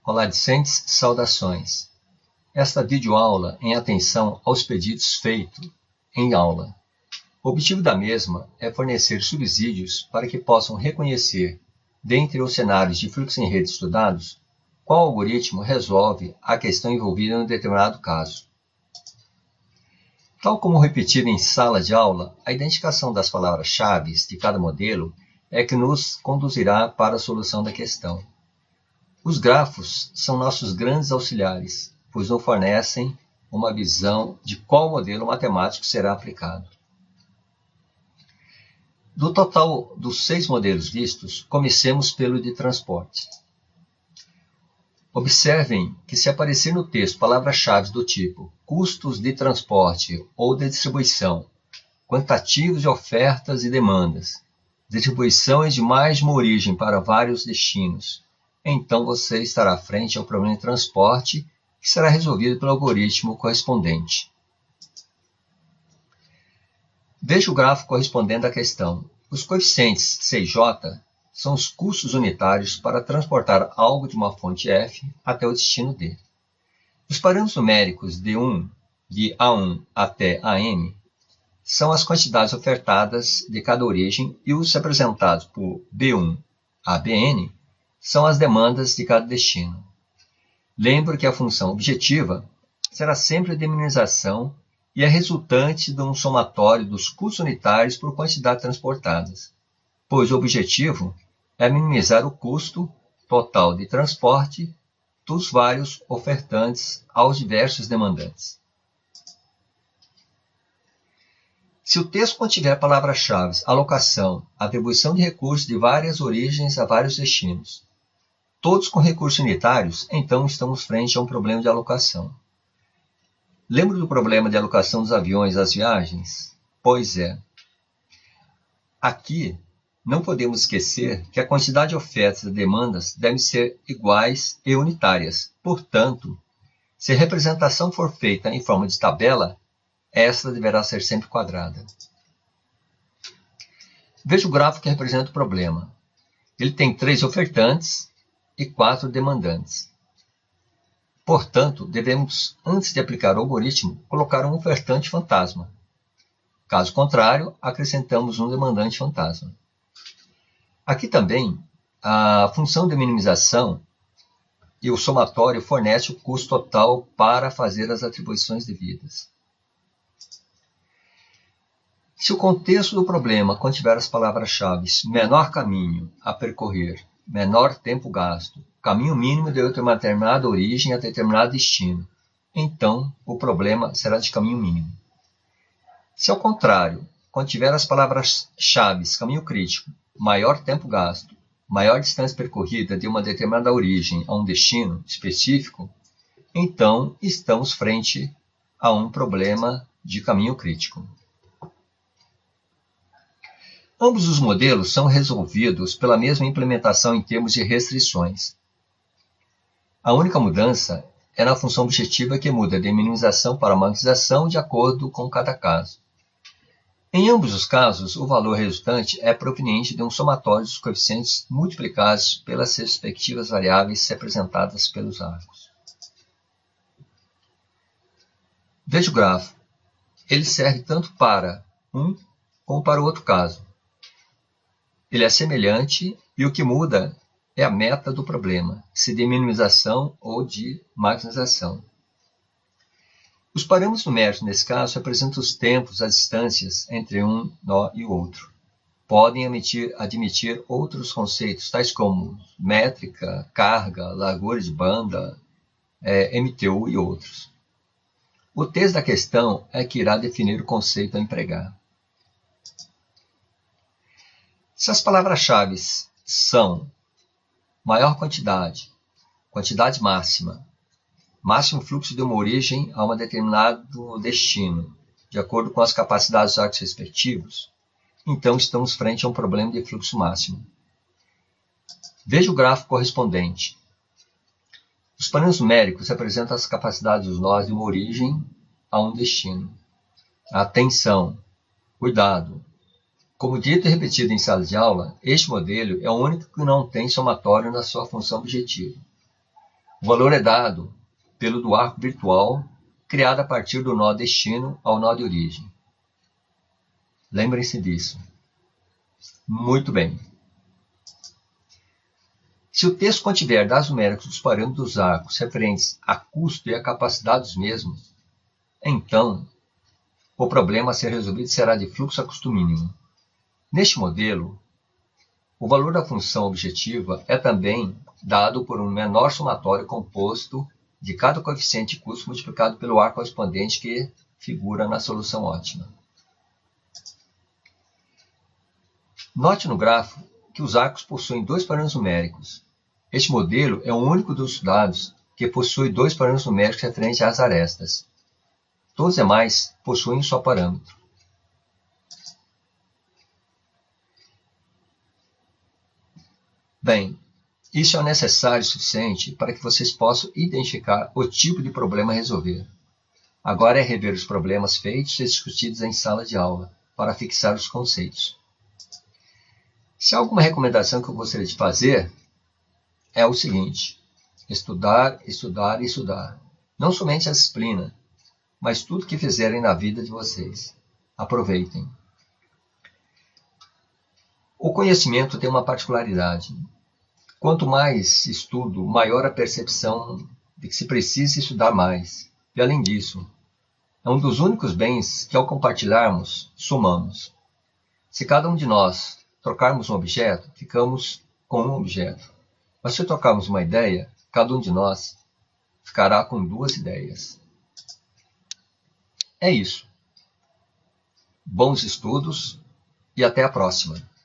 Olá, discentes, saudações. Esta videoaula em atenção aos pedidos feitos em aula. O objetivo da mesma é fornecer subsídios para que possam reconhecer, dentre os cenários de fluxo em rede estudados, qual algoritmo resolve a questão envolvida em um determinado caso. Tal como repetido em sala de aula, a identificação das palavras-chave de cada modelo é que nos conduzirá para a solução da questão. Os grafos são nossos grandes auxiliares, pois nos fornecem uma visão de qual modelo matemático será aplicado. Do total dos 6 modelos vistos, comecemos pelo de transporte. Observem que se aparecer no texto palavras-chave do tipo custos de transporte ou de distribuição, quantitativos de ofertas e demandas, distribuições de mais de uma origem para vários destinos, então você estará frente ao problema de transporte que será resolvido pelo algoritmo correspondente. Veja o gráfico correspondente à questão. Os coeficientes C e J são os custos unitários para transportar algo de uma fonte F até o destino D. Os parâmetros numéricos D1, de A1 até AM, são as quantidades ofertadas de cada origem e os representados por B1 a Bn são as demandas de cada destino. Lembro que a função objetiva será sempre a de minimização e é resultante de um somatório dos custos unitários por quantidade transportadas, pois o objetivo é minimizar o custo total de transporte dos vários ofertantes aos diversos demandantes. Se o texto contiver palavras-chave, alocação, atribuição de recursos de várias origens a vários destinos, todos com recursos unitários, então estamos frente a um problema de alocação. Lembra do problema de alocação dos aviões às viagens? Pois é. Aqui, não podemos esquecer que a quantidade de ofertas e demandas devem ser iguais e unitárias. Portanto, se a representação for feita em forma de tabela, esta deverá ser sempre quadrada. Veja o gráfico que representa o problema. Ele tem 3 ofertantes e 4 demandantes. Portanto, devemos, antes de aplicar o algoritmo, colocar um ofertante fantasma. Caso contrário, acrescentamos um demandante fantasma. Aqui também, a função de minimização e o somatório fornece o custo total para fazer as atribuições devidas. Se o contexto do problema contiver as palavras-chave menor caminho a percorrer, menor tempo gasto, caminho mínimo de outra determinada origem a determinado destino, então o problema será de caminho mínimo. Se ao contrário, contiver as palavras-chave caminho crítico, maior tempo gasto, maior distância percorrida de uma determinada origem a um destino específico, então estamos frente a um problema de caminho crítico. Ambos os modelos são resolvidos pela mesma implementação em termos de restrições. A única mudança é na função objetiva que muda de minimização para maximização de acordo com cada caso. Em ambos os casos, o valor resultante é proveniente de um somatório dos coeficientes multiplicados pelas respectivas variáveis representadas pelos arcos. Veja o gráfico. Ele serve tanto para um como para o outro caso. Ele é semelhante e o que muda é a meta do problema, se de minimização ou de maximização. Os parâmetros numéricos, nesse caso, representam os tempos, as distâncias entre um nó e o outro. Podem admitir outros conceitos, tais como métrica, carga, largura de banda, MTU e outros. O texto da questão é que irá definir o conceito a empregar. Se as palavras-chave são maior quantidade, quantidade máxima, máximo fluxo de uma origem a um determinado destino, de acordo com as capacidades dos arcos respectivos, então estamos frente a um problema de fluxo máximo. Veja o gráfico correspondente. Os parâmetros numéricos representam as capacidades dos nós de uma origem a um destino. Atenção, cuidado. Como dito e repetido em sala de aula, este modelo é o único que não tem somatório na sua função objetiva. O valor é dado pelo do arco virtual criado a partir do nó destino ao nó de origem. Lembrem-se disso. Muito bem. Se o texto contiver dados numéricos dos parâmetros dos arcos referentes a custo e a capacidade dos mesmos, então o problema a ser resolvido será de fluxo a custo mínimo. Neste modelo, o valor da função objetiva é também dado por um menor somatório composto de cada coeficiente de custo multiplicado pelo arco correspondente que figura na solução ótima. Note no gráfico que os arcos possuem dois parâmetros numéricos. Este modelo é o único dos estudados que possui dois parâmetros numéricos referentes às arestas. Todos os demais possuem um só parâmetro. Bem, isso é necessário e suficiente para que vocês possam identificar o tipo de problema a resolver. Agora é rever os problemas feitos e discutidos em sala de aula, para fixar os conceitos. Se há alguma recomendação que eu gostaria de fazer, é o seguinte: estudar, estudar e estudar. Não somente a disciplina, mas tudo que fizerem na vida de vocês. Aproveitem. O conhecimento tem uma particularidade. Quanto mais estudo, maior a percepção de que se precisa estudar mais. E além disso, é um dos únicos bens que, ao compartilharmos, somamos. Se cada um de nós trocarmos um objeto, ficamos com um objeto. Mas se trocarmos uma ideia, cada um de nós ficará com duas ideias. É isso. Bons estudos e até a próxima.